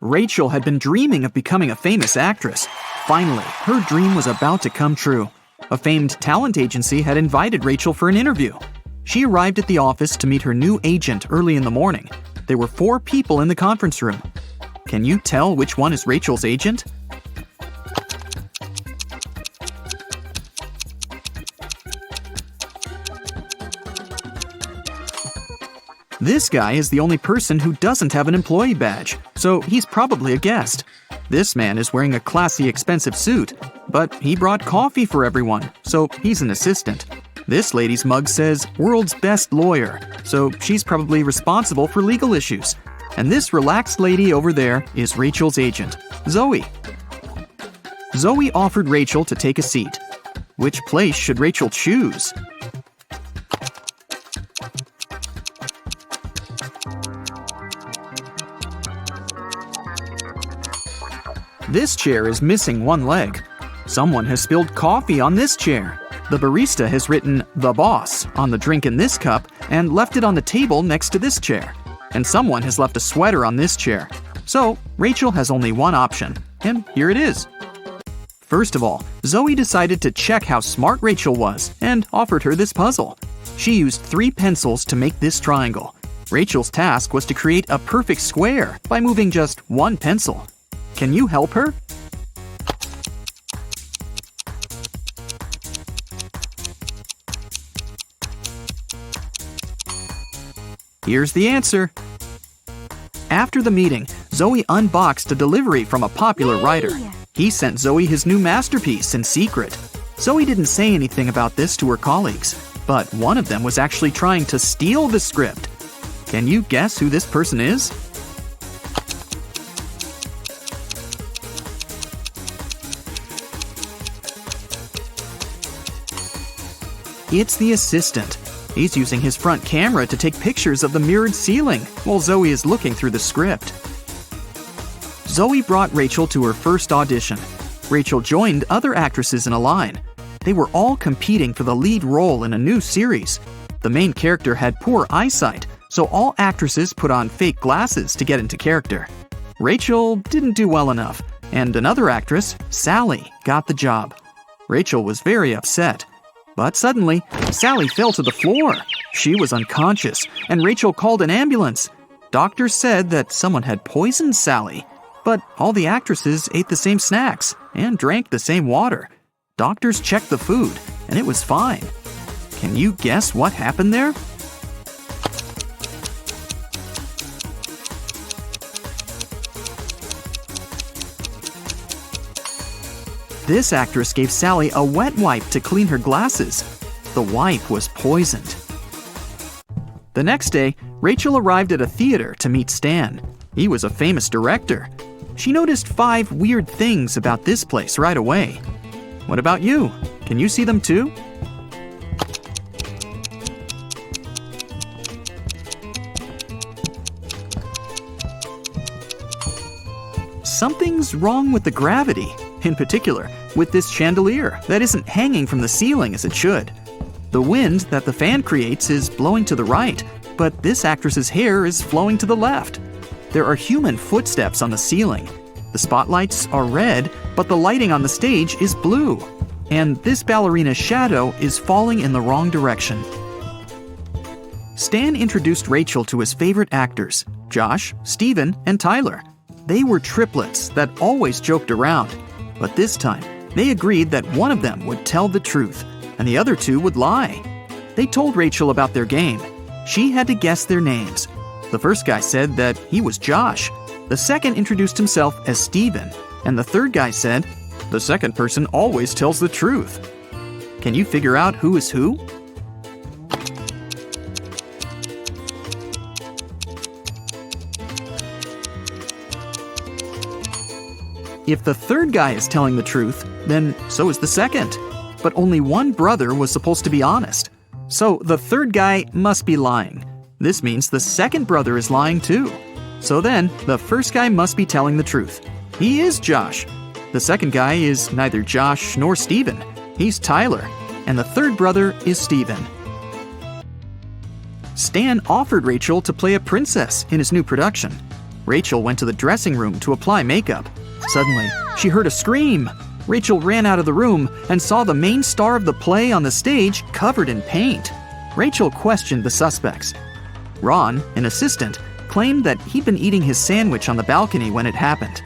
Rachel had been dreaming of becoming a famous actress. Finally, her dream was about to come true. A famed talent agency had invited Rachel for an interview. She arrived at the office to meet her new agent early in the morning. There were 4 people in the conference room. Can you tell which one is Rachel's agent? This guy is the only person who doesn't have an employee badge, so he's probably a guest. This man is wearing a classy, expensive suit, but he brought coffee for everyone, so he's an assistant. This lady's mug says "World's Best Lawyer," so she's probably responsible for legal issues. And this relaxed lady over there is Rachel's agent, Zoe. Zoe offered Rachel to take a seat. Which place should Rachel choose? This chair is missing one leg. Someone has spilled coffee on this chair. The barista has written "The Boss" on the drink in this cup and left it on the table next to this chair. And someone has left a sweater on this chair. So, Rachel has only one option, and here it is. First of all, Zoe decided to check how smart Rachel was and offered her this puzzle. She used 3 pencils to make this triangle. Rachel's task was to create a perfect square by moving just 1 pencil. Can you help her? Here's the answer. After the meeting, Zoe unboxed a delivery from a popular writer. He sent Zoe his new masterpiece in secret. Zoe didn't say anything about this to her colleagues, but one of them was actually trying to steal the script. Can you guess who this person is? It's the assistant. He's using his front camera to take pictures of the mirrored ceiling while Zoe is looking through the script. Zoe brought Rachel to her first audition. Rachel joined other actresses in a line. They were all competing for the lead role in a new series. The main character had poor eyesight, so all actresses put on fake glasses to get into character. Rachel didn't do well enough, and another actress, Sally, got the job. Rachel was very upset. But suddenly, Sally fell to the floor. She was unconscious, and Rachel called an ambulance. Doctors said that someone had poisoned Sally. But all the actresses ate the same snacks and drank the same water. Doctors checked the food, and it was fine. Can you guess what happened there? This actress gave Sally a wet wipe to clean her glasses. The wipe was poisoned. The next day, Rachel arrived at a theater to meet Stan. He was a famous director. She noticed 5 weird things about this place right away. What about you? Can you see them too? Something's wrong with the gravity. In particular, with this chandelier that isn't hanging from the ceiling as it should. The wind that the fan creates is blowing to the right, but this actress's hair is flowing to the left. There are human footsteps on the ceiling. The spotlights are red, but the lighting on the stage is blue. And this ballerina's shadow is falling in the wrong direction. Stan introduced Rachel to his favorite actors, Josh, Steven, and Tyler. They were triplets that always joked around. But this time, they agreed that one of them would tell the truth, and the other 2 would lie. They told Rachel about their game. She had to guess their names. The first guy said that he was Josh. The second introduced himself as Steven, and the third guy said, "The second person always tells the truth." Can you figure out who is who? If the third guy is telling the truth, then so is the second. But only one brother was supposed to be honest. So the third guy must be lying. This means the second brother is lying too. So then, the first guy must be telling the truth. He is Josh. The second guy is neither Josh nor Steven. He's Tyler. And the third brother is Steven. Stan offered Rachel to play a princess in his new production. Rachel went to the dressing room to apply makeup. Suddenly, she heard a scream. Rachel ran out of the room and saw the main star of the play on the stage covered in paint. Rachel questioned the suspects. Ron, an assistant, claimed that he'd been eating his sandwich on the balcony when it happened.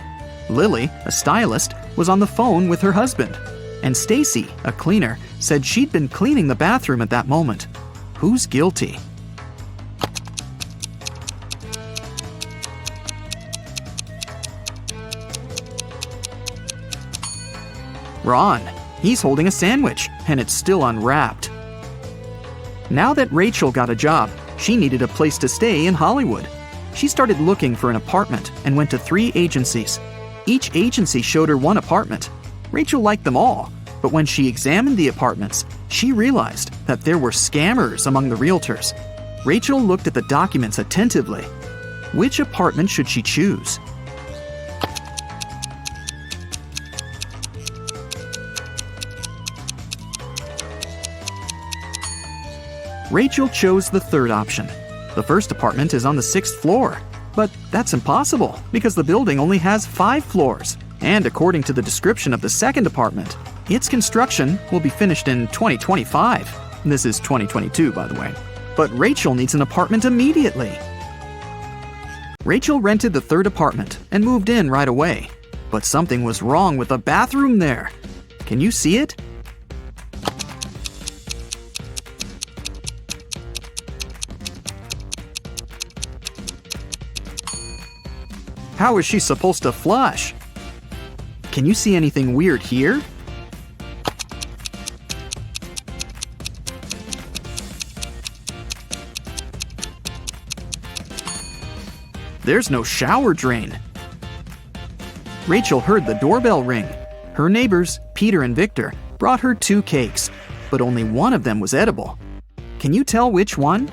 Lily, a stylist, was on the phone with her husband. And Stacy, a cleaner, said she'd been cleaning the bathroom at that moment. Who's guilty? Ron. He's holding a sandwich, and it's still unwrapped. Now that Rachel got a job, she needed a place to stay in Hollywood. She started looking for an apartment and went to 3 agencies. Each agency showed her one apartment. Rachel liked them all, but when she examined the apartments, she realized that there were scammers among the realtors. Rachel looked at the documents attentively. Which apartment should she choose? Rachel chose the third option. The first apartment is on the 6th floor. But that's impossible because the building only has 5 floors. And according to the description of the second apartment, its construction will be finished in 2025. This is 2022, by the way. But Rachel needs an apartment immediately. Rachel rented the third apartment and moved in right away. But something was wrong with the bathroom there. Can you see it? How is she supposed to flush? Can you see anything weird here? There's no shower drain. Rachel heard the doorbell ring. Her neighbors, Peter and Victor, brought her 2 cakes, but only one of them was edible. Can you tell which one?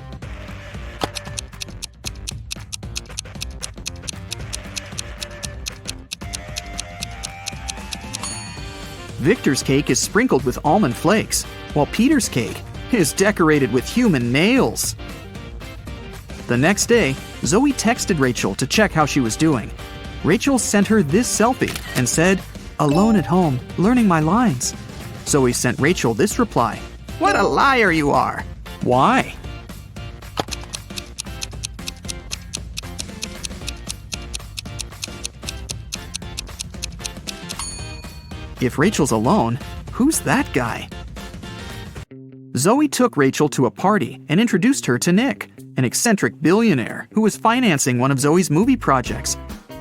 Victor's cake is sprinkled with almond flakes, while Peter's cake is decorated with human nails. The next day, Zoe texted Rachel to check how she was doing. Rachel sent her this selfie and said, "Alone at home, learning my lines." Zoe sent Rachel this reply, "What a liar you are." Why? If Rachel's alone, who's that guy? Zoe took Rachel to a party and introduced her to Nick, an eccentric billionaire who was financing one of Zoe's movie projects.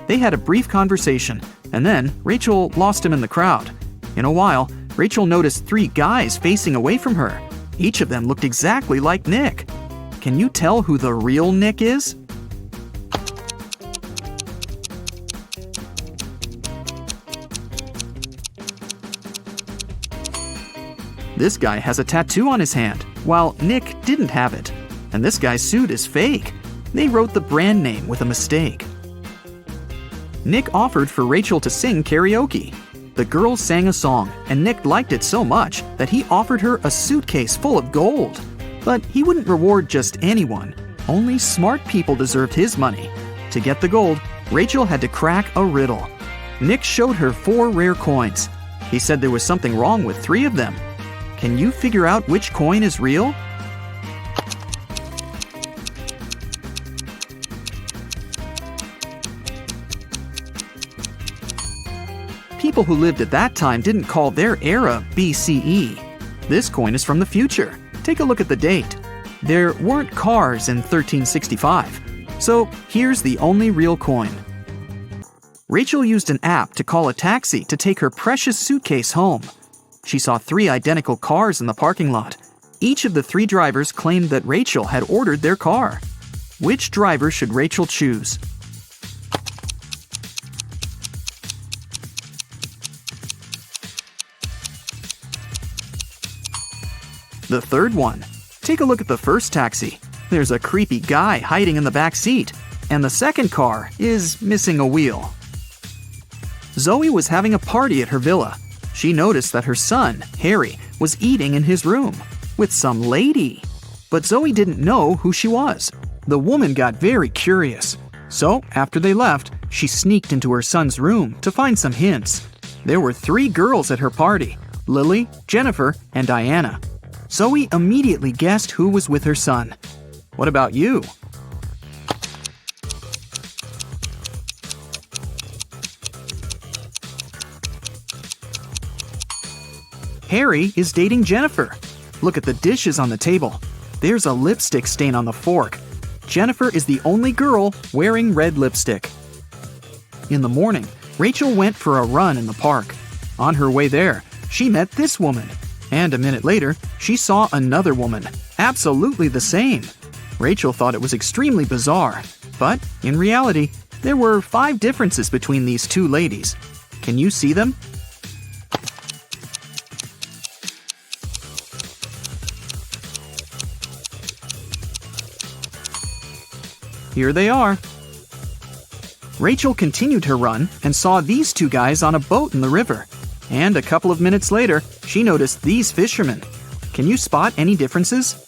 They had a brief conversation, and then Rachel lost him in the crowd. In a while, Rachel noticed 3 guys facing away from her. Each of them looked exactly like Nick. Can you tell who the real Nick is? This guy has a tattoo on his hand, while Nick didn't have it. And this guy's suit is fake. They wrote the brand name with a mistake. Nick offered for Rachel to sing karaoke. The girls sang a song, and Nick liked it so much that he offered her a suitcase full of gold. But he wouldn't reward just anyone. Only smart people deserved his money. To get the gold, Rachel had to crack a riddle. Nick showed her 4 rare coins. He said there was something wrong with 3 of them. Can you figure out which coin is real? People who lived at that time didn't call their era BCE. This coin is from the future. Take a look at the date. There weren't cars in 1365. So here's the only real coin. Rachel used an app to call a taxi to take her precious suitcase home. She saw 3 identical cars in the parking lot. Each of the 3 drivers claimed that Rachel had ordered their car. Which driver should Rachel choose? The third one. Take a look at the first taxi. There's a creepy guy hiding in the back seat, and the second car is missing a wheel. Zoe was having a party at her villa. She noticed that her son, Harry, was eating in his room with some lady. But Zoe didn't know who she was. The woman got very curious. So, after they left, she sneaked into her son's room to find some hints. There were 3 girls at her party: Lily, Jennifer, and Diana. Zoe immediately guessed who was with her son. What about you? Harry is dating Jennifer. Look at the dishes on the table. There's a lipstick stain on the fork. Jennifer is the only girl wearing red lipstick. In the morning, Rachel went for a run in the park. On her way there, she met this woman. And a minute later, she saw another woman, absolutely the same. Rachel thought it was extremely bizarre. But, in reality, there were 5 differences between these 2 ladies. Can you see them? Here they are. Rachel continued her run and saw these 2 guys on a boat in the river. And a couple of minutes later, she noticed these fishermen. Can you spot any differences?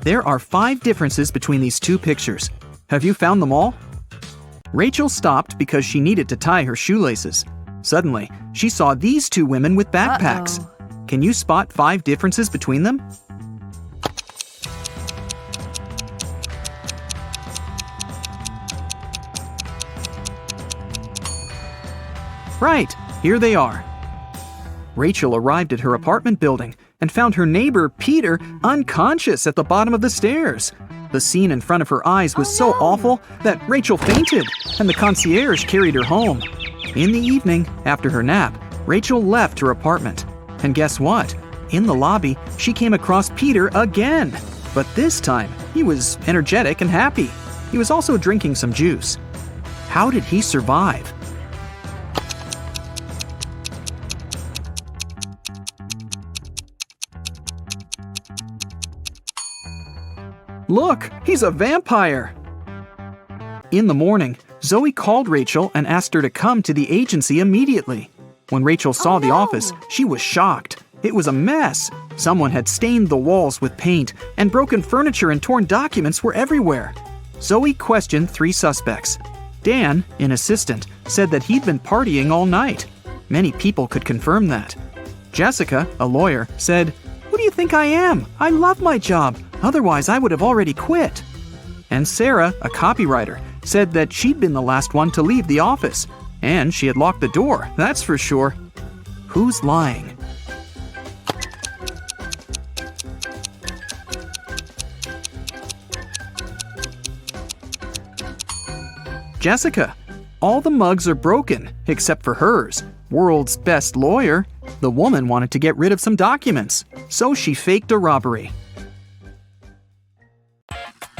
There are 5 differences between these 2 pictures. Have you found them all? Rachel stopped because she needed to tie her shoelaces. Suddenly, she saw these 2 women with backpacks. Can you spot 5 differences between them? Right, here they are. Rachel arrived at her apartment building and found her neighbor, Peter, unconscious at the bottom of the stairs. The scene in front of her eyes was so awful that Rachel fainted, and the concierge carried her home. In the evening, after her nap, Rachel left her apartment. And guess what? In the lobby, she came across Peter again. But this time, he was energetic and happy. He was also drinking some juice. How did he survive? Look, he's a vampire! In the morning, Zoe called Rachel and asked her to come to the agency immediately. When Rachel saw the office, she was shocked. It was a mess. Someone had stained the walls with paint, and broken furniture and torn documents were everywhere. Zoe questioned 3 suspects. Dan, an assistant, said that he'd been partying all night. Many people could confirm that. Jessica, a lawyer, said, "Who do you think I am? I love my job. Otherwise, I would have already quit." And Sarah, a copywriter, said that she'd been the last one to leave the office. And she had locked the door, that's for sure. Who's lying? Jessica. All the mugs are broken, except for hers. World's best lawyer. The woman wanted to get rid of some documents, so she faked a robbery.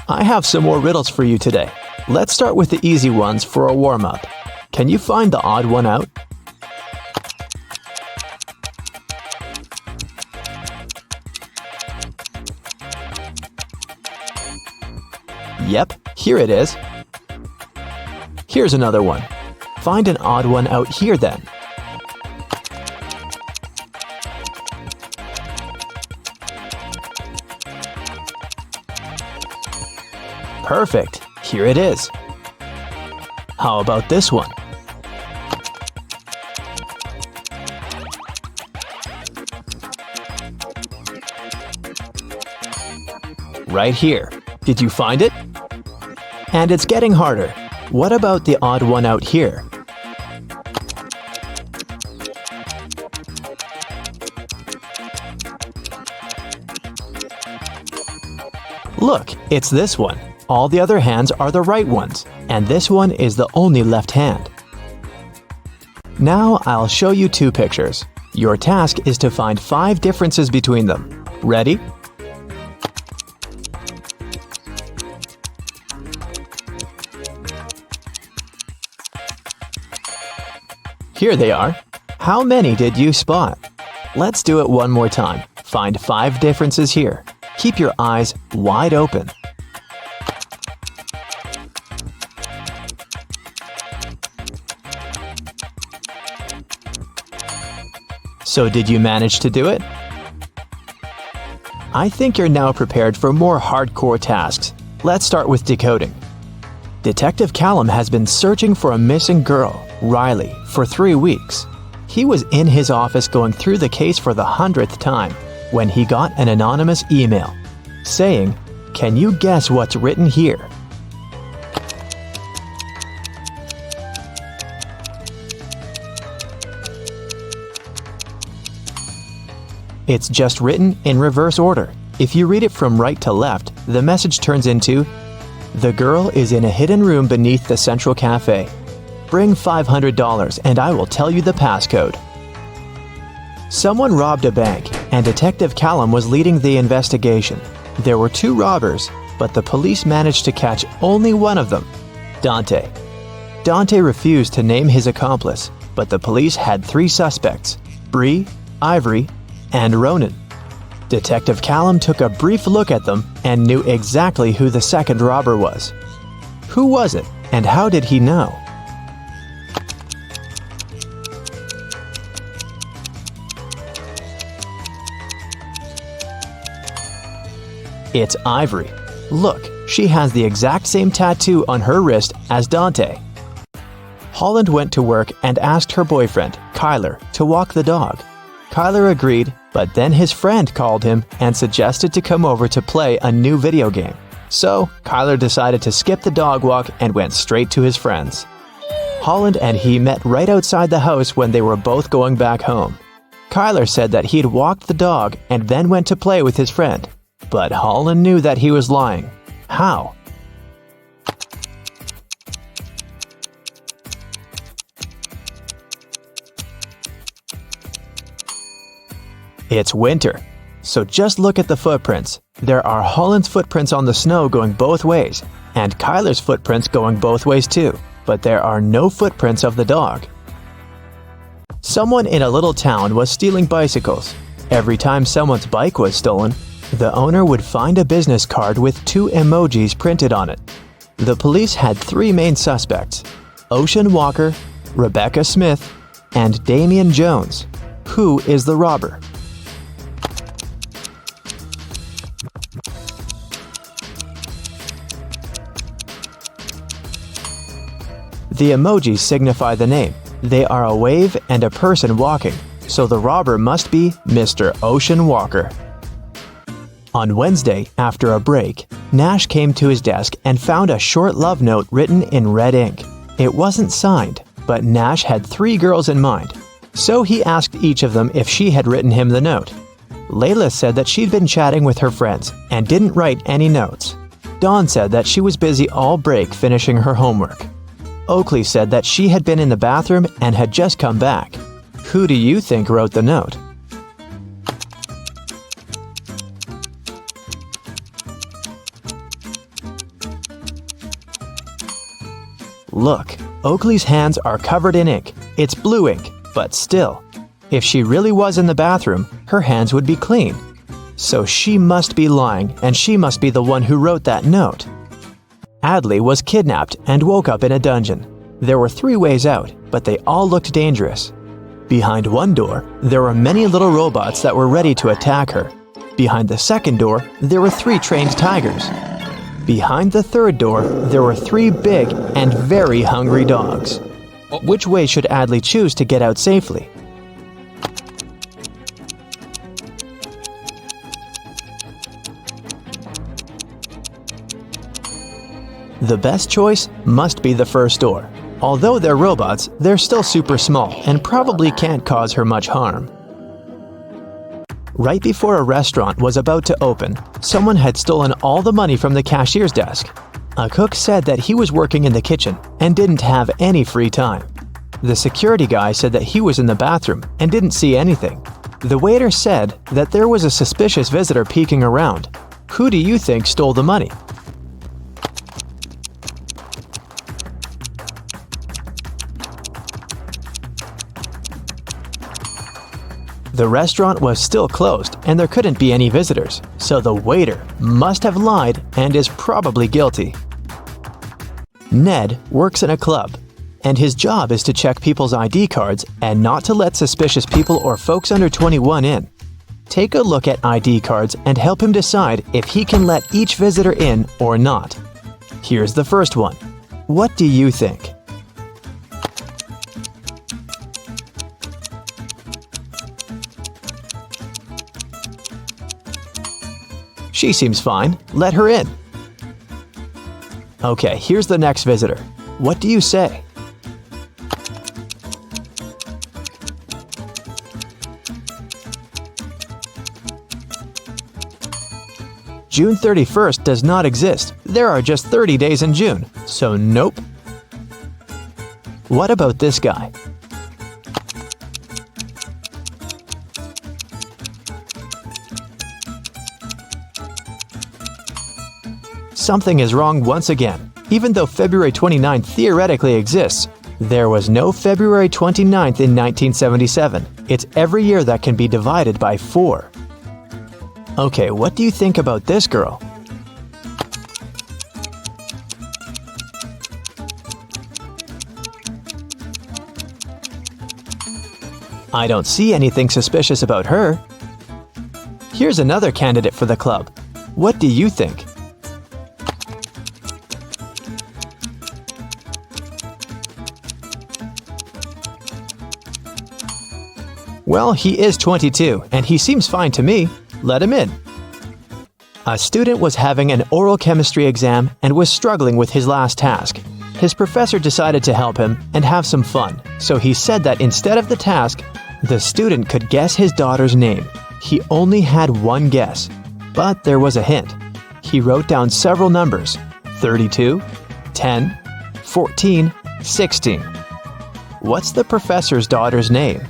I have some more riddles for you today. Let's start with the easy ones for a warm-up. Can you find the odd one out? Yep, here it is. Here's another one. Find an odd one out here then. Perfect, here it is. How about this one? Right here. Did you find it? And it's getting harder. What about the odd one out here? Look, it's this one. All the other hands are the right ones, and this one is the only left hand. Now I'll show you 2 pictures. Your task is to find 5 differences between them. Ready? Here they are. How many did you spot? Let's do it one more time. Find 5 differences here. Keep your eyes wide open. So did you manage to do it? I think you're now prepared for more hardcore tasks. Let's start with decoding. Detective Callum has been searching for a missing girl, Riley, for 3 weeks. He was in his office going through the case for the 100th time when he got an anonymous email saying, "Can you guess what's written here?" It's just written in reverse order. If you read it from right to left, the message turns into, "The girl is in a hidden room beneath the Central Cafe. Bring $500 and I will tell you the passcode." Someone robbed a bank, and Detective Callum was leading the investigation. There were 2 robbers, but the police managed to catch only one of them, Dante. Dante refused to name his accomplice, but the police had 3 suspects, Bree, Ivory, and Ronan. Detective Callum took a brief look at them and knew exactly who the second robber was. Who was it, and how did he know? It's Ivory. Look, she has the exact same tattoo on her wrist as Dante. Holland went to work and asked her boyfriend, Kyler, to walk the dog. Kyler agreed, but then his friend called him and suggested to come over to play a new video game. So, Kyler decided to skip the dog walk and went straight to his friends. Holland and he met right outside the house when they were both going back home. Kyler said that he'd walked the dog and then went to play with his friend. But Holland knew that he was lying. How? It's winter, so just look at the footprints. There are Holland's footprints on the snow going both ways, and Kyler's footprints going both ways too, but there are no footprints of the dog. Someone in a little town was stealing bicycles. Every time someone's bike was stolen, the owner would find a business card with 2 emojis printed on it. The police had 3 main suspects, Ocean Walker, Rebecca Smith, and Damian Jones. Who is the robber? The emojis signify the name. They are a wave and a person walking, so the robber must be Mr. Ocean Walker. On Wednesday, after a break, Nash came to his desk and found a short love note written in red ink. It wasn't signed, but Nash had 3 girls in mind, so he asked each of them if she had written him the note. Layla said that she'd been chatting with her friends and didn't write any notes. Dawn said that she was busy all break finishing her homework. Oakley said that she had been in the bathroom and had just come back. Who do you think wrote the note? Look, Oakley's hands are covered in ink. It's blue ink, but still. If she really was in the bathroom, her hands would be clean. So she must be lying, and she must be the one who wrote that note. Adley was kidnapped and woke up in a dungeon. There were 3 ways out, but they all looked dangerous. Behind one door, there were many little robots that were ready to attack her. Behind the second door, there were 3 trained tigers. Behind the third door, there were 3 big and very hungry dogs. Which way should Adley choose to get out safely? The best choice must be the first door. Although they're robots, they're still super small and probably can't cause her much harm. Right before a restaurant was about to open, someone had stolen all the money from the cashier's desk. A cook said that he was working in the kitchen and didn't have any free time. The security guy said that he was in the bathroom and didn't see anything. The waiter said that there was a suspicious visitor peeking around. Who do you think stole the money? The restaurant was still closed and there couldn't be any visitors, so the waiter must have lied and is probably guilty. Ned works in a club. and his job is to check people's ID cards and not to let suspicious people or folks under 21 in. Take a look at ID cards and help him decide if he can let each visitor in or not. Here's the first one. What do you think? She seems fine. Let her in. Okay, here's the next visitor. What do you say? June 31st does not exist. There are just 30 days in June, so nope. What about this guy? Something is wrong once again. Even though February 29th theoretically exists, there was no February 29th in 1977. It's every year that can be divided by 4. Okay, what do you think about this girl? I don't see anything suspicious about her. Here's another candidate for the club. What do you think? Well, he is 22, and he seems fine to me. Let him in. A student was having an oral chemistry exam and was struggling with his last task. His professor decided to help him and have some fun, so he said that instead of the task, the student could guess his daughter's name. He only had one guess, but there was a hint. He wrote down several numbers: 32, 10, 14, 16. What's the professor's daughter's name?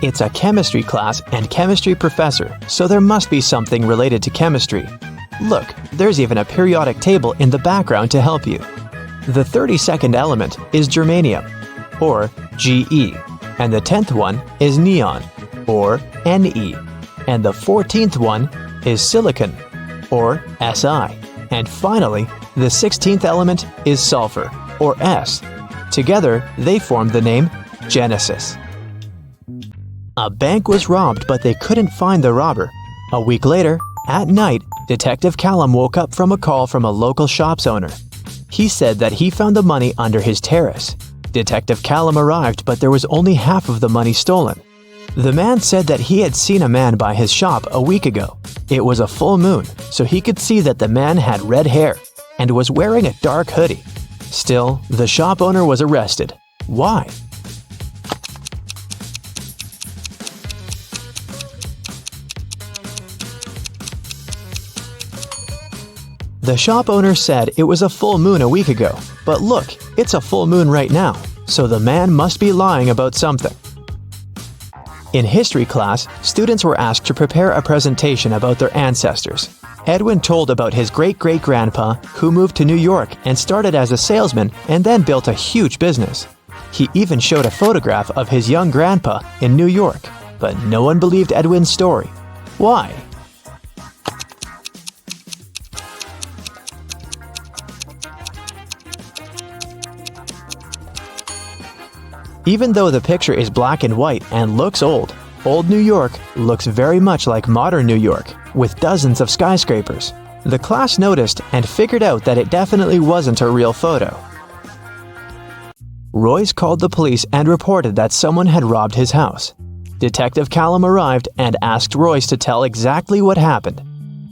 It's a chemistry class and chemistry professor, so there must be something related to chemistry. Look, there's even a periodic table in the background to help you. The 32nd element is germanium, or Ge, and the 10th one is neon, or Ne, and the 14th one is silicon, or Si, and finally, the 16th element is sulfur, or S. Together, they form the name Genesis. A bank was robbed, but they couldn't find the robber. A week later, at night, Detective Callum woke up from a call from a local shop's owner. He said that he found the money under his terrace. Detective Callum arrived, but there was only half of the money stolen. The man said that he had seen a man by his shop a week ago. It was a full moon, so he could see that the man had red hair and was wearing a dark hoodie. Still, the shop owner was arrested. Why? The shop owner said it was a full moon a week ago, but look, it's a full moon right now, so the man must be lying about something. In history class, students were asked to prepare a presentation about their ancestors. Edwin told about his great-great-grandpa who moved to New York and started as a salesman and then built a huge business. He even showed a photograph of his young grandpa in New York, but no one believed Edwin's story. Why? Even though the picture is black and white and looks old, old New York looks very much like modern New York, with dozens of skyscrapers. The class noticed and figured out that it definitely wasn't a real photo. Royce called the police and reported that someone had robbed his house. Detective Callum arrived and asked Royce to tell exactly what happened.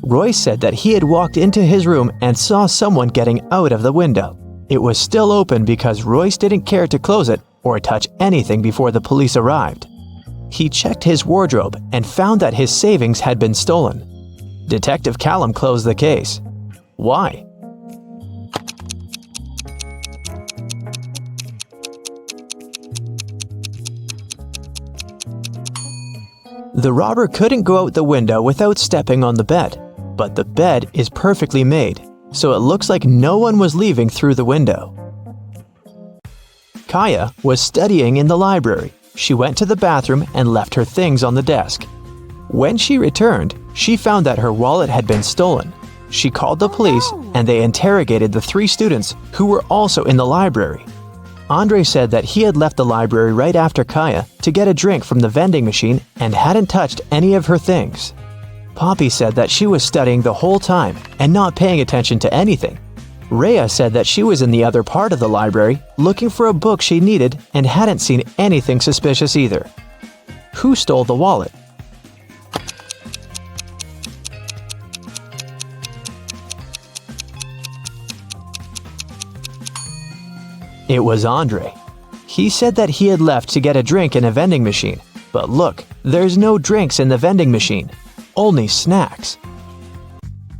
Royce said that he had walked into his room and saw someone getting out of the window. It was still open because Royce didn't care to close it or touch anything before the police arrived. He checked his wardrobe and found that his savings had been stolen. Detective Callum closed the case. Why? The robber couldn't go out the window without stepping on the bed, but the bed is perfectly made, so it looks like no one was leaving through the window. Kaya was studying in the library. She went to the bathroom and left her things on the desk. When she returned, she found that her wallet had been stolen. She called the police and they interrogated the 3 students who were also in the library. Andre said that he had left the library right after Kaya to get a drink from the vending machine and hadn't touched any of her things. Poppy said that she was studying the whole time and not paying attention to anything. Rhea said that she was in the other part of the library looking for a book she needed and hadn't seen anything suspicious either. Who stole the wallet? It was Andre. He said that he had left to get a drink in a vending machine, but look, there's no drinks in the vending machine, only snacks.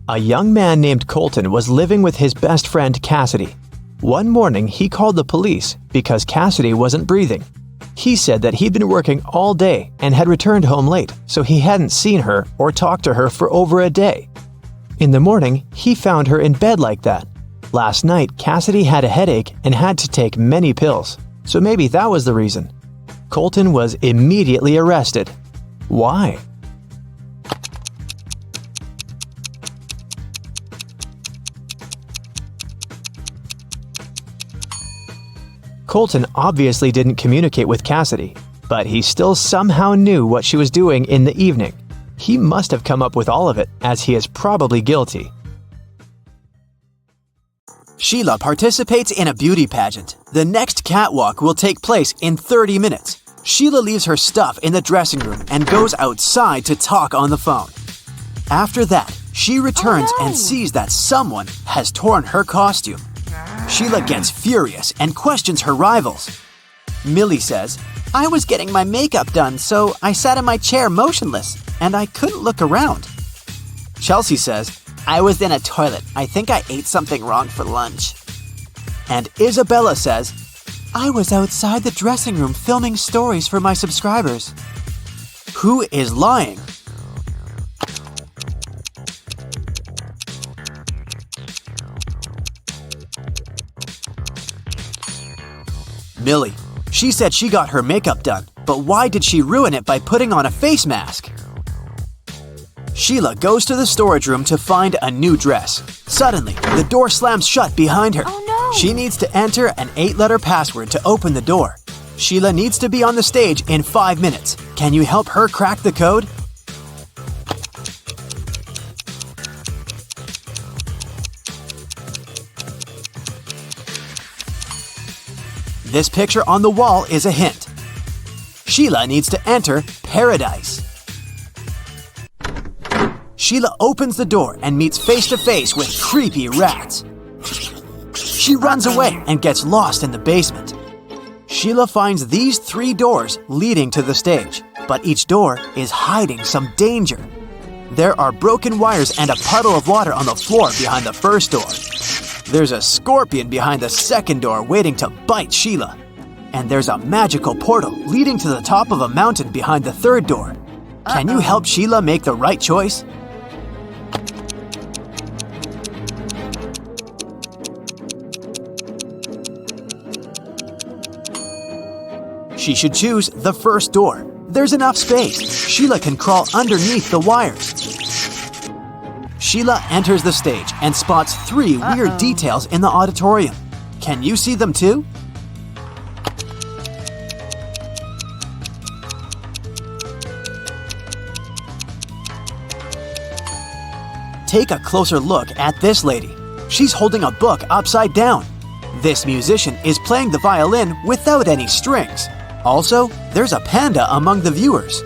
A young man named Colton was living with his best friend Cassidy. One morning, he called the police because Cassidy wasn't breathing. He said that he'd been working all day and had returned home late, so he hadn't seen her or talked to her for over a day. In the morning, he found her in bed like that. Last night, Cassidy had a headache and had to take many pills, so maybe that was the reason. Colton was immediately arrested. Why? Colton obviously didn't communicate with Cassidy, but he still somehow knew what she was doing in the evening. He must have come up with all of it, as he is probably guilty. Sheila participates in a beauty pageant. The next catwalk will take place in 30 minutes. Sheila leaves her stuff in the dressing room and goes outside to talk on the phone. After that, she returns and sees that someone has torn her costume. Sheila gets furious and questions her rivals. Millie says, "I was getting my makeup done, so I sat in my chair motionless, and I couldn't look around." Chelsea says, "I was in a toilet. I think I ate something wrong for lunch." And Isabella says, "I was outside the dressing room filming stories for my subscribers." Who is lying? Millie. She said she got her makeup done, but why did she ruin it by putting on a face mask? Sheila goes to the storage room to find a new dress. Suddenly, the door slams shut behind her. She needs to enter an 8-letter password to open the door. Sheila needs to be on the stage in 5 minutes. Can you help her crack the code? This picture on the wall is a hint. Sheila needs to enter paradise. Sheila opens the door and meets face-to-face with creepy rats. She runs away and gets lost in the basement. Sheila finds these 3 doors leading to the stage, but each door is hiding some danger. There are broken wires and a puddle of water on the floor behind the first door. There's a scorpion behind the second door waiting to bite Sheila. And there's a magical portal leading to the top of a mountain behind the third door. Can you help Sheila make the right choice? She should choose the first door. There's enough space. Sheila can crawl underneath the wires. Sheila enters the stage and spots 3 weird details in the auditorium. Can you see them too? Take a closer look at this lady. She's holding a book upside down. This musician is playing the violin without any strings. Also, there's a panda among the viewers.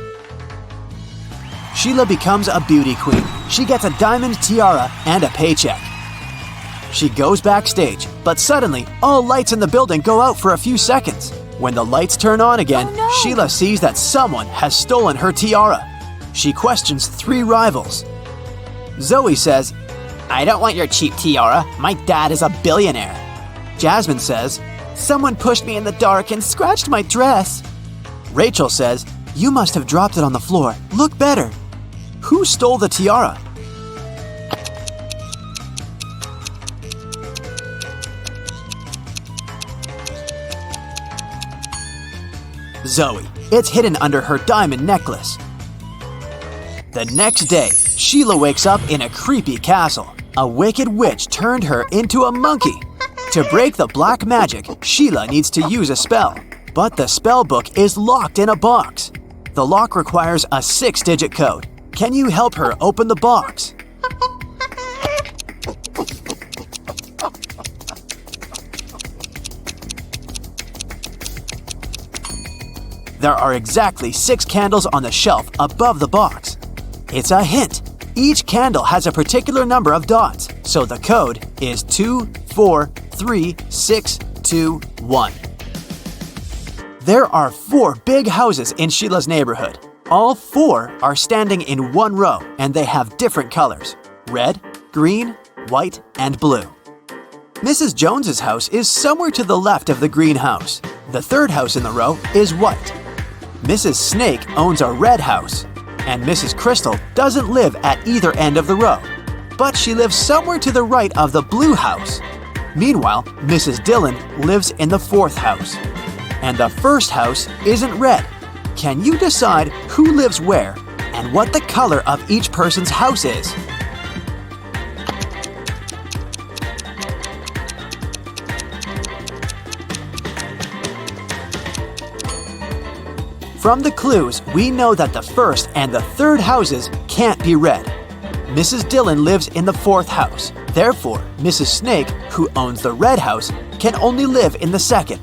Sheila becomes a beauty queen. She gets a diamond tiara and a paycheck. She goes backstage, but suddenly, all lights in the building go out for a few seconds. When the lights turn on again, Sheila sees that someone has stolen her tiara. She questions 3 rivals. Zoe says, "I don't want your cheap tiara. My dad is a billionaire." Jasmine says, "Someone pushed me in the dark and scratched my dress." Rachel says, "You must have dropped it on the floor. Look better." Who stole the tiara? Zoe. It's hidden under her diamond necklace. The next day, Sheila wakes up in a creepy castle. A wicked witch turned her into a monkey. To break the black magic, Sheila needs to use a spell. But the spell book is locked in a box. The lock requires a 6-digit code. Can you help her open the box? There are exactly 6 candles on the shelf above the box. It's a hint. Each candle has a particular number of dots, so the code is 24361. There are 4 big houses in Sheila's neighborhood. All 4 are standing in one row, and they have different colors: red, green, white, and blue. Mrs. Jones's house is somewhere to the left of the green house. The 3rd house in the row is white. Mrs. Snake owns a red house, and Mrs. Crystal doesn't live at either end of the row, but she lives somewhere to the right of the blue house. Meanwhile, Mrs. Dillon lives in the 4th house. And the 1st house isn't red. Can you decide who lives where and what the color of each person's house is? From the clues, we know that the 1st and the 3rd houses can't be red. Mrs. Dillon lives in the 4th house. Therefore, Mrs. Snake, who owns the red house, can only live in the 2nd.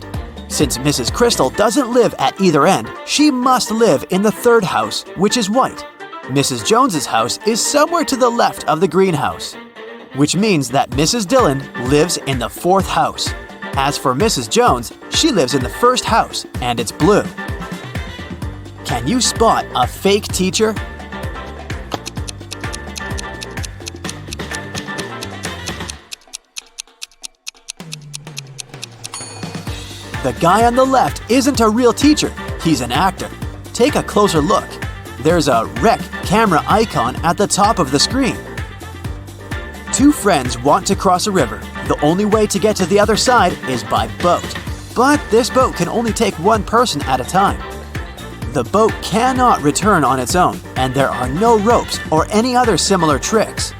Since Mrs. Crystal doesn't live at either end, she must live in the 3rd house, which is white. Mrs. Jones's house is somewhere to the left of the green house, which means that Mrs. Dillon lives in the 4th house. As for Mrs. Jones, she lives in the 1st house, and it's blue. Can you spot a fake teacher? The guy on the left isn't a real teacher, he's an actor. Take a closer look. There's a rec camera icon at the top of the screen. 2 friends want to cross a river. The only way to get to the other side is by boat. But this boat can only take 1 person at a time. The boat cannot return on its own, and there are no ropes or any other similar tricks.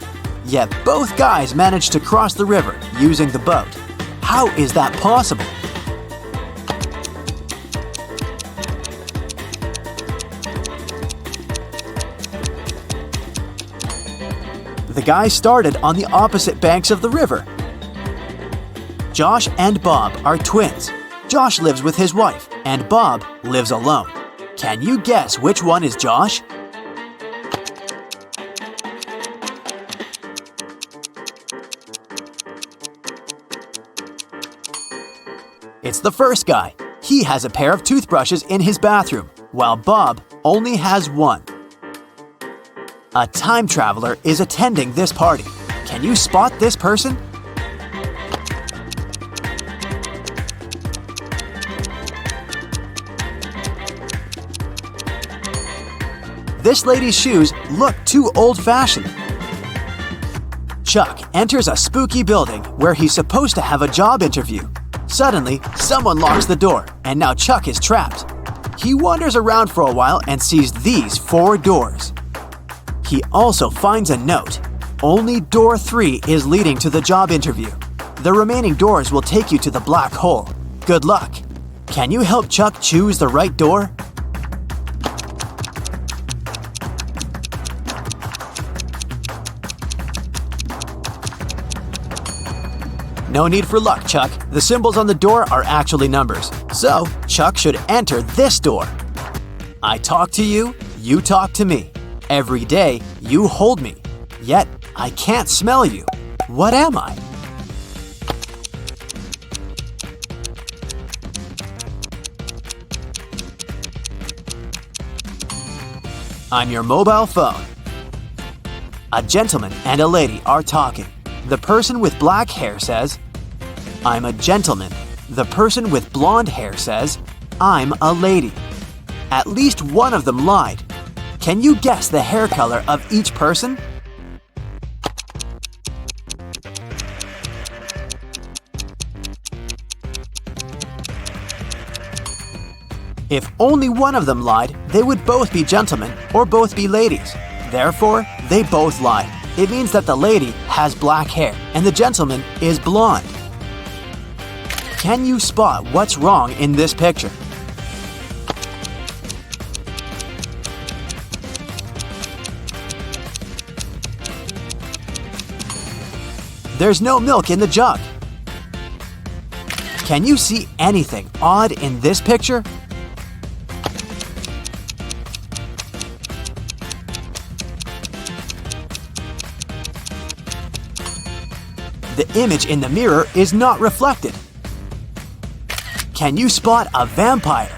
Yet both guys managed to cross the river using the boat. How is that possible? The guys started on the opposite banks of the river. Josh and Bob are twins. Josh lives with his wife, and Bob lives alone. Can you guess which one is Josh? It's the first guy. He has a pair of toothbrushes in his bathroom, while Bob only has one. A time traveler is attending this party. Can you spot this person? This lady's shoes look too old-fashioned. Chuck enters a spooky building where he's supposed to have a job interview. Suddenly, someone locks the door, and now Chuck is trapped. He wanders around for a while and sees these 4 doors. He also finds a note. Only door 3 is leading to the job interview. The remaining doors will take you to the black hole. Good luck. Can you help Chuck choose the right door? No need for luck, Chuck. The symbols on the door are actually numbers. So, Chuck should enter this door. I talk to you, you talk to me. Every day, you hold me. Yet, I can't smell you. What am I? I'm your mobile phone. A gentleman and a lady are talking. The person with black hair says, I'm a gentleman. The person with blonde hair says, I'm a lady. At least one of them lied. Can you guess the hair color of each person? If only one of them lied, they would both be gentlemen or both be ladies. Therefore, they both lied. It means that the lady has black hair and the gentleman is blonde. Can you spot what's wrong in this picture? There's no milk in the jug. Can you see anything odd in this picture? The image in the mirror is not reflected. Can you spot a vampire?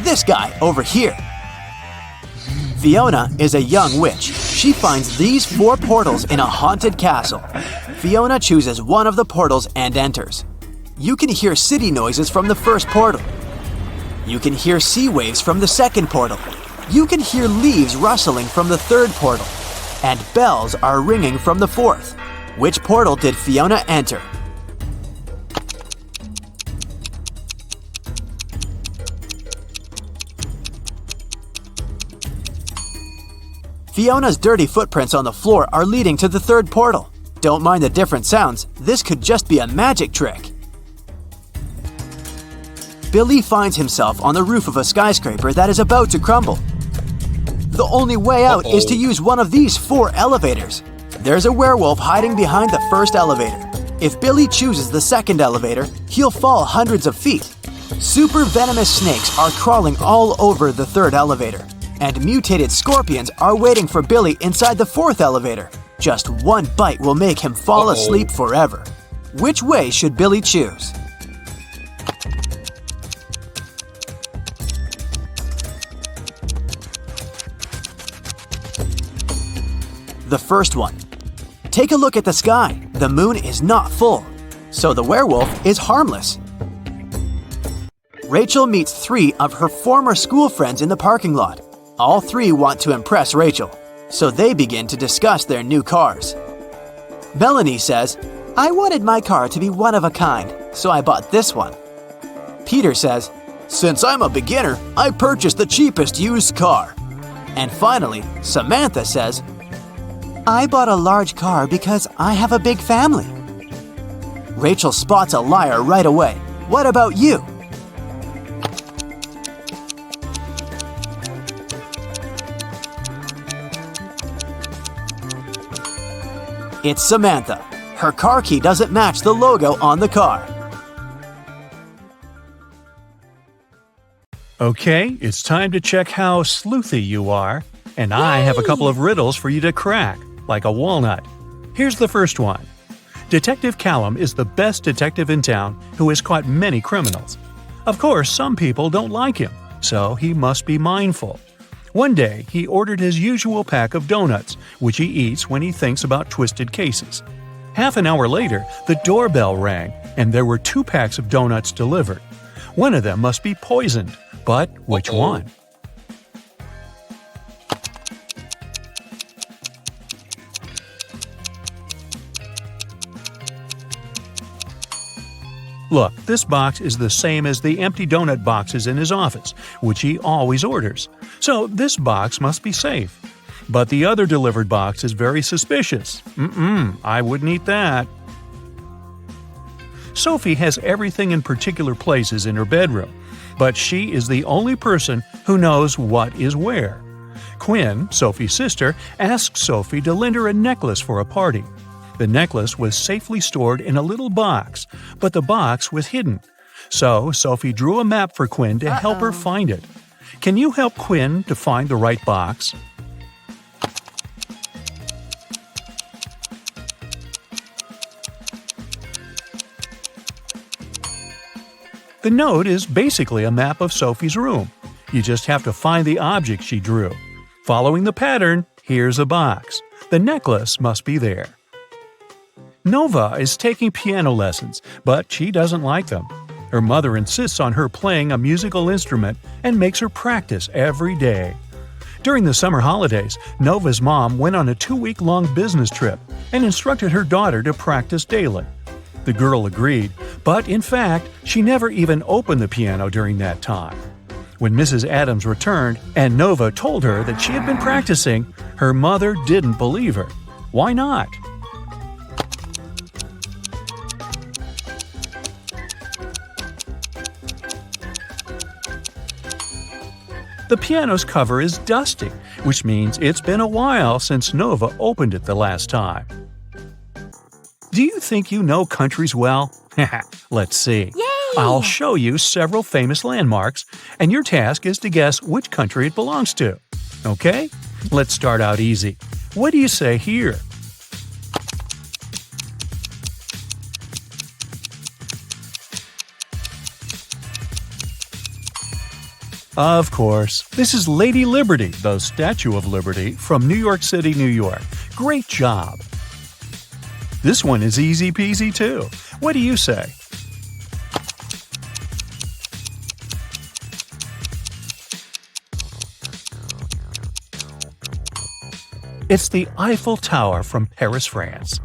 This guy over here. Fiona is a young witch. She finds these 4 portals in a haunted castle. Fiona chooses one of the portals and enters. You can hear city noises from the first portal. You can hear sea waves from the second portal. You can hear leaves rustling from the third portal. And bells are ringing from the fourth. Which portal did Fiona enter? Fiona's dirty footprints on the floor are leading to the third portal. Don't mind the different sounds, this could just be a magic trick. Billy finds himself on the roof of a skyscraper that is about to crumble. The only way out is to use one of these 4 elevators. There's a werewolf hiding behind the first elevator. If Billy chooses the second elevator, he'll fall hundreds of feet. Super venomous snakes are crawling all over the third elevator. And mutated scorpions are waiting for Billy inside the fourth elevator. Just one bite will make him fall asleep forever. Which way should Billy choose? The first one. Take a look at the sky. The moon is not full, so the werewolf is harmless. Rachel meets 3 of her former school friends in the parking lot. All 3 want to impress Rachel, so they begin to discuss their new cars. Melanie says, "I wanted my car to be one of a kind, so I bought this one." Peter says, "Since I'm a beginner, I purchased the cheapest used car." And finally, Samantha says, "I bought a large car because I have a big family." Rachel spots a liar right away. What about you? It's Samantha. Her car key doesn't match the logo on the car. Okay, it's time to check how sleuthy you are. And I have a couple of riddles for you to crack, like a walnut. Here's the first one. Detective Callum is the best detective in town who has caught many criminals. Of course, some people don't like him, so he must be mindful. One day, he ordered his usual pack of donuts, which he eats when he thinks about twisted cases. Half an hour later, the doorbell rang, and there were 2 packs of donuts delivered. One of them must be poisoned, but which one? Look, this box is the same as the empty donut boxes in his office, which he always orders. So this box must be safe. But the other delivered box is very suspicious. I wouldn't eat that. Sophie has everything in particular places in her bedroom, but she is the only person who knows what is where. Quinn, Sophie's sister, asked Sophie to lend her a necklace for a party. The necklace was safely stored in a little box, but the box was hidden. So Sophie drew a map for Quinn to help her find it. Can you help Quinn to find the right box? The note is basically a map of Sophie's room. You just have to find the object she drew. Following the pattern, here's a box. The necklace must be there. Nova is taking piano lessons, but she doesn't like them. Her mother insists on her playing a musical instrument and makes her practice every day. During the summer holidays, Nova's mom went on a 2-week-long business trip and instructed her daughter to practice daily. The girl agreed, but in fact, she never even opened the piano during that time. When Mrs. Adams returned and Nova told her that she had been practicing, her mother didn't believe her. Why not? The piano's cover is dusty, which means it's been a while since Nova opened it the last time. Do you think you know countries well? Let's see. Yay! I'll show you several famous landmarks, and your task is to guess which country it belongs to. Okay? Let's start out easy. What do you say here? Of course, this is Lady Liberty, the Statue of Liberty, from New York City, New York. Great job! This one is easy peasy too. What do you say? It's the Eiffel Tower from Paris, France.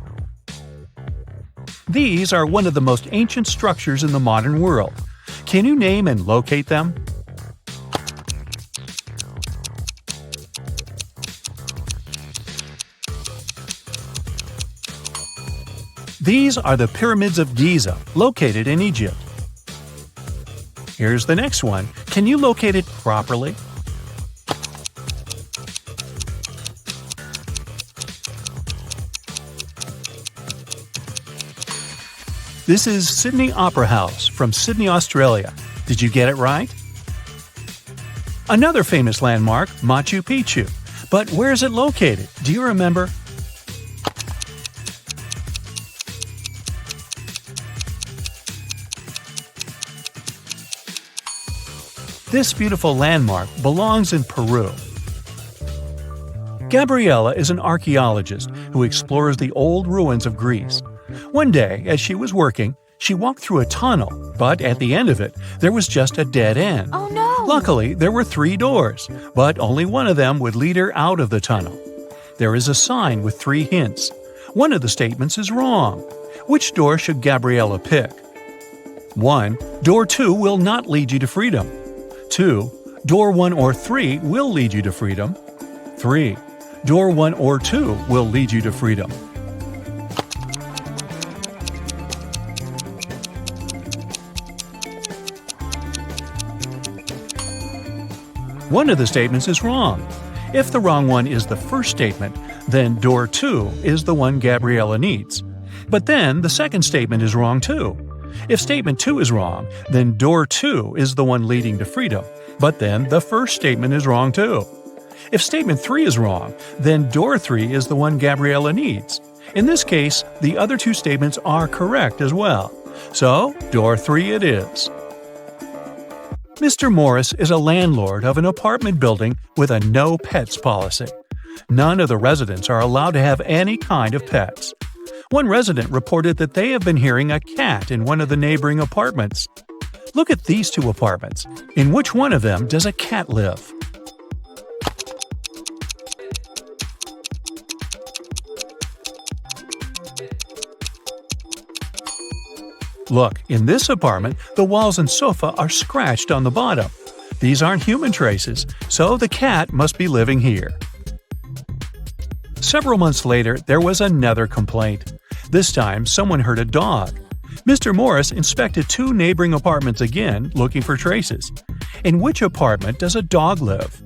These are one of the most ancient structures in the modern world. Can you name and locate them? These are the Pyramids of Giza, located in Egypt. Here's the next one. Can you locate it properly? This is Sydney Opera House from Sydney, Australia. Did you get it right? Another famous landmark, Machu Picchu. But where is it located? Do you remember? This beautiful landmark belongs in Peru. Gabriella is an archaeologist who explores the old ruins of Greece. One day, as she was working, she walked through a tunnel, but at the end of it, there was just a dead end. Oh no! Luckily, there were 3 doors, but only one of them would lead her out of the tunnel. There is a sign with 3 hints. One of the statements is wrong. Which door should Gabriella pick? 1. Door 2 will not lead you to freedom. 2. Door 1 or 3 will lead you to freedom. 3. Door 1 or 2 will lead you to freedom. One of the statements is wrong. If the wrong one is the first statement, then door 2 is the one Gabriella needs. But then the second statement is wrong too. If statement 2 is wrong, then door 2 is the one leading to freedom. But then the first statement is wrong too. If statement 3 is wrong, then door 3 is the one Gabriella needs. In this case, the other 2 statements are correct as well. So, door 3 it is. Mr. Morris is a landlord of an apartment building with a no pets policy. None of the residents are allowed to have any kind of pets. One resident reported that they have been hearing a cat in one of the neighboring apartments. Look at these 2 apartments. In which one of them does a cat live? Look, in this apartment, the walls and sofa are scratched on the bottom. These aren't human traces, so the cat must be living here. Several months later, there was another complaint. This time, someone heard a dog. Mr. Morris inspected 2 neighboring apartments again, looking for traces. In which apartment does a dog live?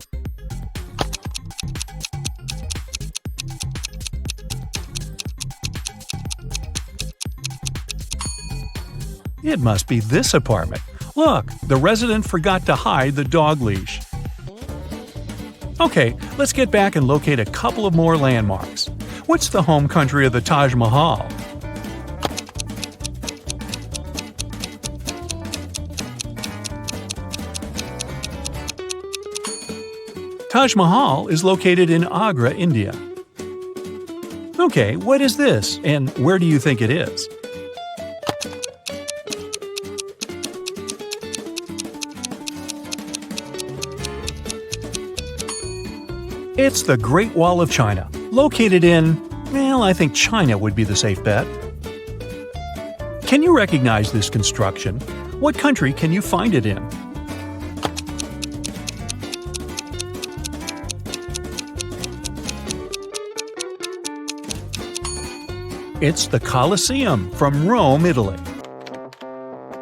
It must be this apartment. Look, the resident forgot to hide the dog leash. Okay, let's get back and locate a couple of more landmarks. What's the home country of the Taj Mahal? Taj Mahal is located in Agra, India. Okay, what is this, and where do you think it is? It's the Great Wall of China, located in, well, I think China would be the safe bet. Can you recognize this construction? What country can you find it in? It's the Colosseum from Rome, Italy.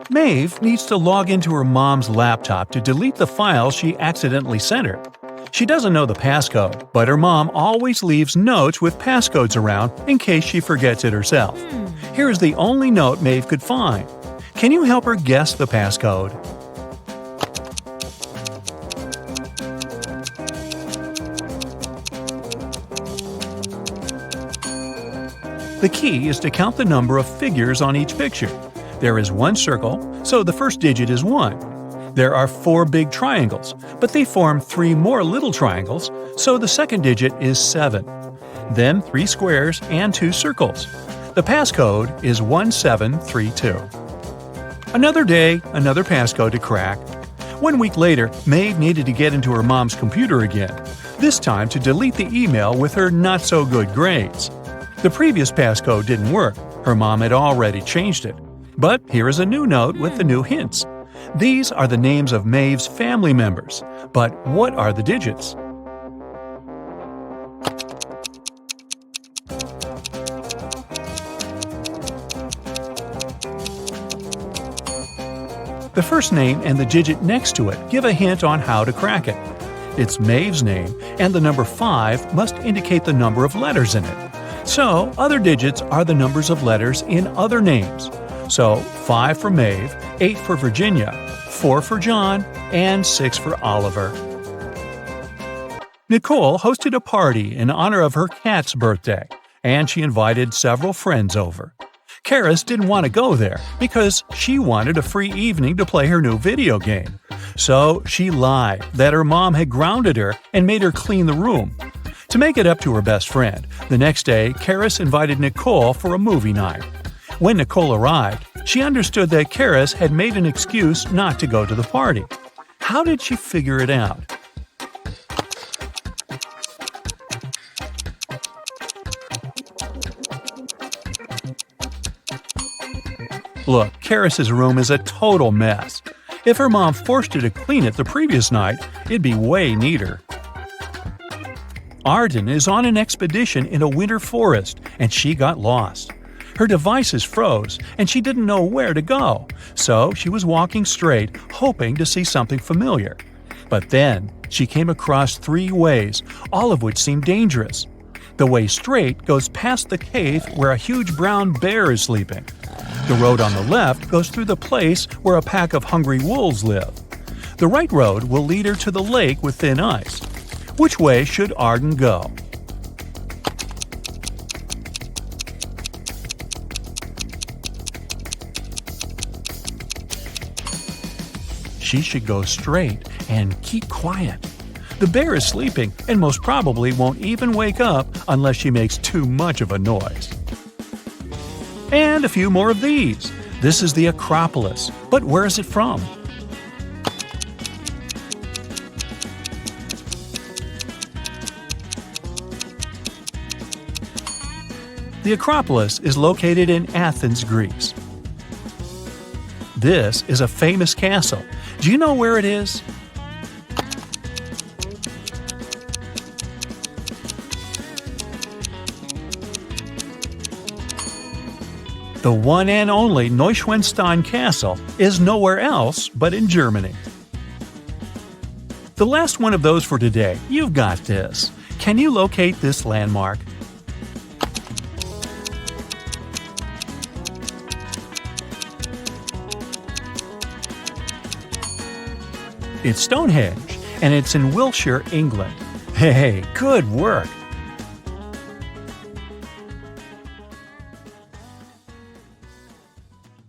Maeve needs to log into her mom's laptop to delete the file she accidentally sent her. She doesn't know the passcode, but her mom always leaves notes with passcodes around in case she forgets it herself. Here is the only note Maeve could find. Can you help her guess the passcode? The key is to count the number of figures on each picture. There is one circle, so the first digit is 1. There are 4 big triangles, but they form 3 more little triangles, so the second digit is 7. Then 3 squares and 2 circles. The passcode is 1732. Another day, another passcode to crack. 1 week later, Maeve needed to get into her mom's computer again, this time to delete the email with her not-so-good grades. The previous passcode didn't work. Her mom had already changed it. But here is a new note with the new hints. These are the names of Maeve's family members. But what are the digits? The first name and the digit next to it give a hint on how to crack it. It's Maeve's name, and the number 5 must indicate the number of letters in it. So, other digits are the numbers of letters in other names. So, 5 for Maeve, 8 for Virginia, 4 for John, and 6 for Oliver. Nicole hosted a party in honor of her cat's birthday, and she invited several friends over. Karis didn't want to go there because she wanted a free evening to play her new video game. So, she lied that her mom had grounded her and made her clean the room. To make it up to her best friend, the next day, Karis invited Nicole for a movie night. When Nicole arrived, she understood that Karis had made an excuse not to go to the party. How did she figure it out? Look, Karis's room is a total mess. If her mom forced her to clean it the previous night, it'd be way neater. Arden is on an expedition in a winter forest, and she got lost. Her devices froze, and she didn't know where to go, so she was walking straight, hoping to see something familiar. But then, she came across 3 ways, all of which seemed dangerous. The way straight goes past the cave where a huge brown bear is sleeping. The road on the left goes through the place where a pack of hungry wolves live. The right road will lead her to the lake with thin ice. Which way should Arden go? She should go straight and keep quiet. The bear is sleeping and most probably won't even wake up unless she makes too much of a noise. And a few more of these. This is the Acropolis, but where is it from? The Acropolis is located in Athens, Greece. This is a famous castle. Do you know where it is? The one and only Neuschwanstein Castle is nowhere else but in Germany. The last one of those for today. You've got this. Can you locate this landmark? It's Stonehenge, and it's in Wiltshire, England. Hey, good work!